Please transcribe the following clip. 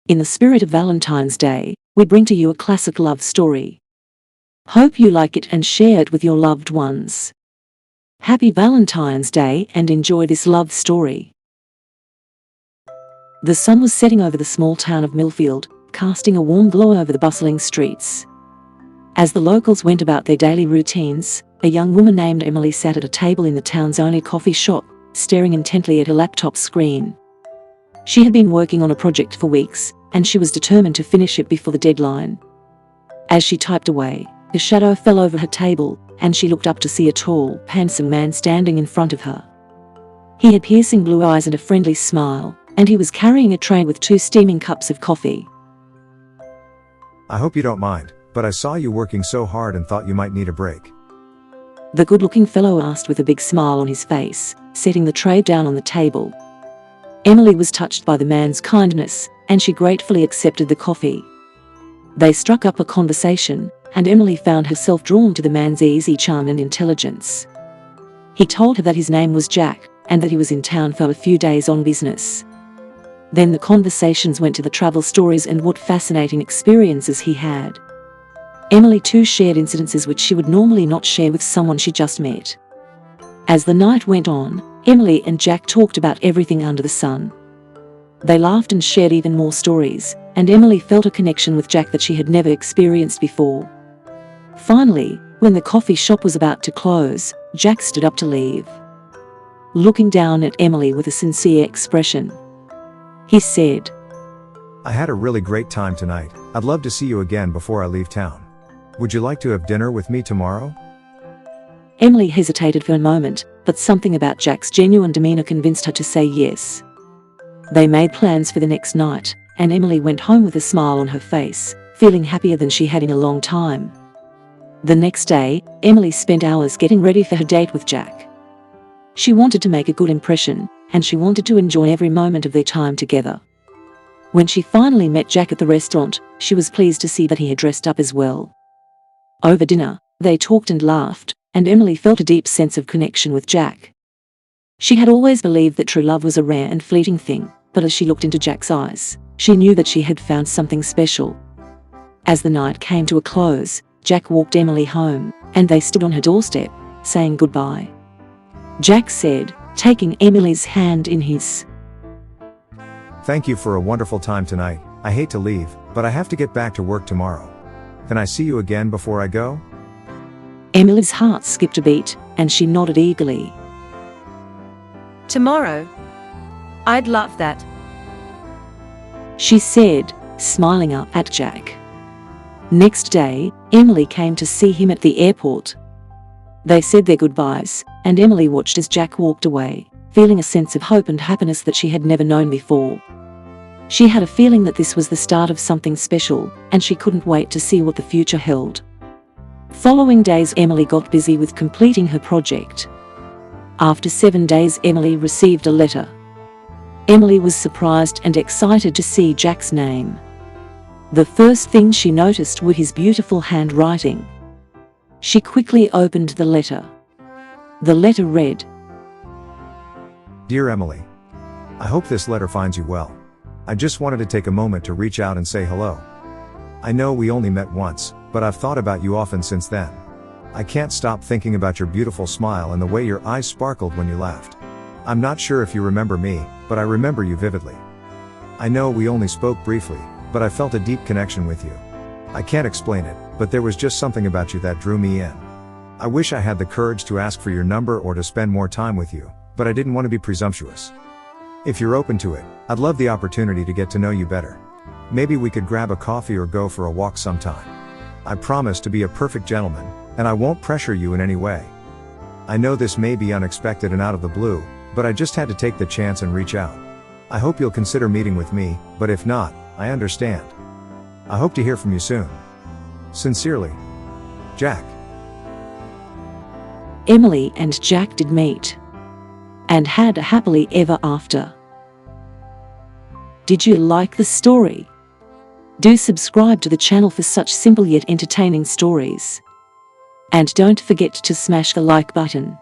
In the spirit of Valentine's Day, we bring to you a classic love story. Hope you like it and share it with your loved ones. Happy Valentine's Day and enjoy this love story. The sun was setting over the small town of Millfield, casting a warm glow over the bustling streets. As the locals went about their daily routines, a young woman named Emily sat at a table in the town's only coffee shop, staring intently at her laptop screen. She had been working on a project for weeks, and she was determined to finish it before the deadline. As she typed away, a shadow fell over her table, and she looked up to see a tall, handsome man standing in front of her. He had piercing blue eyes and a friendly smile, and he was carrying a tray with 2 steaming cups of coffee. I hope you don't mind, but I saw you working so hard and thought you might need a break. The good-looking fellow asked with a big smile on his face, setting the tray down on the table. Emily was touched by the man's kindness, and she gratefully accepted the coffee. They struck up a conversation, and Emily found herself drawn to the man's easy charm and intelligence. He told her that his name was Jack, and that he was in town for a few days on business. Then the conversations went to the travel stories and what fascinating experiences he had. Emily too shared incidences which she would normally not share with someone she just met. As the night went on, Emily and Jack talked about everything under the sun. They laughed and shared even more stories, and Emily felt a connection with Jack that she had never experienced before. Finally, when the coffee shop was about to close, Jack stood up to leave. Looking down at Emily with a sincere expression, he said, I had a really great time tonight. I'd love to see you again before I leave town. Would you like to have dinner with me tomorrow? Emily hesitated for a moment, but something about Jack's genuine demeanor convinced her to say yes. They made plans for the next night, and Emily went home with a smile on her face, feeling happier than she had in a long time. The next day, Emily spent hours getting ready for her date with Jack. She wanted to make a good impression, and she wanted to enjoy every moment of their time together. When she finally met Jack at the restaurant, she was pleased to see that he had dressed up as well. Over dinner, they talked and laughed, and Emily felt a deep sense of connection with Jack. She had always believed that true love was a rare and fleeting thing, but as she looked into Jack's eyes, she knew that she had found something special. As the night came to a close, Jack walked Emily home, and they stood on her doorstep, saying goodbye. Jack said, taking Emily's hand in his, Thank you for a wonderful time tonight. I hate to leave, but I have to get back to work tomorrow. Can I see you again before I go? Emily's heart skipped a beat, and she nodded eagerly. Tomorrow? I'd love that, she said, smiling up at Jack. Next day, Emily came to see him at the airport. They said their goodbyes, and Emily watched as Jack walked away, feeling a sense of hope and happiness that she had never known before. She had a feeling that this was the start of something special, and she couldn't wait to see what the future held. Following days, Emily got busy with completing her project. After 7 days, Emily received a letter. Emily was surprised and excited to see Jack's name. The first thing she noticed was his beautiful handwriting. She quickly opened the letter. The letter read, Dear Emily, I hope this letter finds you well. I just wanted to take a moment to reach out and say hello. I know we only met once, but I've thought about you often since then. I can't stop thinking about your beautiful smile and the way your eyes sparkled when you laughed. I'm not sure if you remember me, but I remember you vividly. I know we only spoke briefly, but I felt a deep connection with you. I can't explain it, but there was just something about you that drew me in. I wish I had the courage to ask for your number or to spend more time with you, but I didn't want to be presumptuous. If you're open to it, I'd love the opportunity to get to know you better. Maybe we could grab a coffee or go for a walk sometime. I promise to be a perfect gentleman, and I won't pressure you in any way. I know this may be unexpected and out of the blue, but I just had to take the chance and reach out. I hope you'll consider meeting with me, but if not, I understand. I hope to hear from you soon. Sincerely, Jack. Emily and Jack did meet, and had a happily ever after. Did you like the story? Do subscribe to the channel for such simple yet entertaining stories. And don't forget to smash the like button.